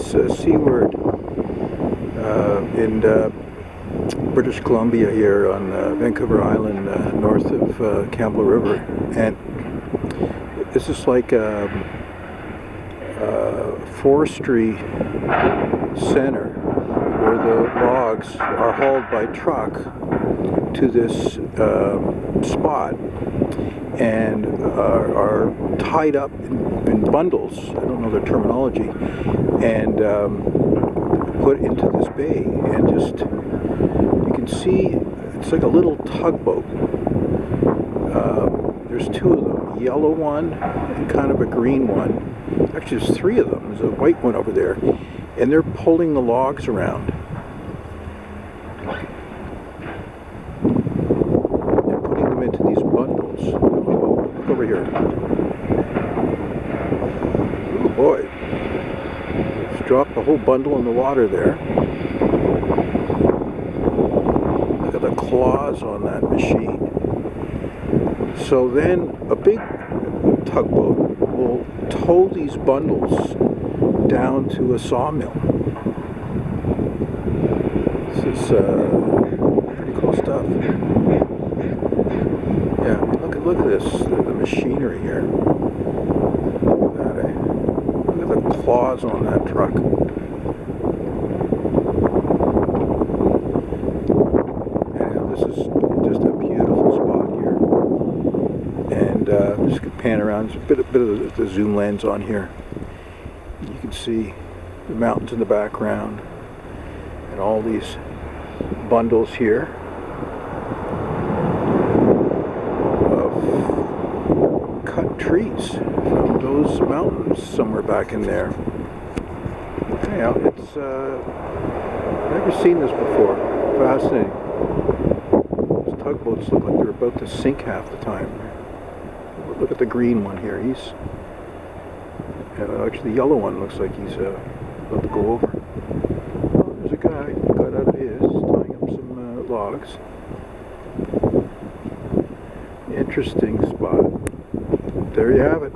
Sayward in British Columbia here on Vancouver Island, north of Campbell River, and this is like a forestry center where the logs are hauled by truck to this spot and are tied up in bundles, I don't know the terminology, and put into this bay. And just, you can see it's like a little tugboat. There's two of them, a yellow one and kind of a green one. Actually, there's three of them. There's a white one over there, and they're pulling the logs around and putting them into these bundles. Oh, look over here. Oh boy. Let's drop the whole bundle in the water there. Look at the claws on that machine. So then a big tugboat will tow these bundles down to a sawmill. This is pretty cool stuff. Yeah, look at this, the machinery here. Look at that, eh? Look at the claws on that truck. Anyhow, this is just a beautiful spot here. And I'm just going to pan around. There's a bit of the zoom lens on here. You can see the mountains in the background and all these bundles here of cut trees from those mountains somewhere back in there. Anyhow, it's I've never seen this before. Fascinating. These tugboats look like they're about to sink half the time. Look at the green one here. He's actually the yellow one looks like he's about to go over. Oh, there's a guy who got out of his, tying up some logs. Interesting spot. There you have it.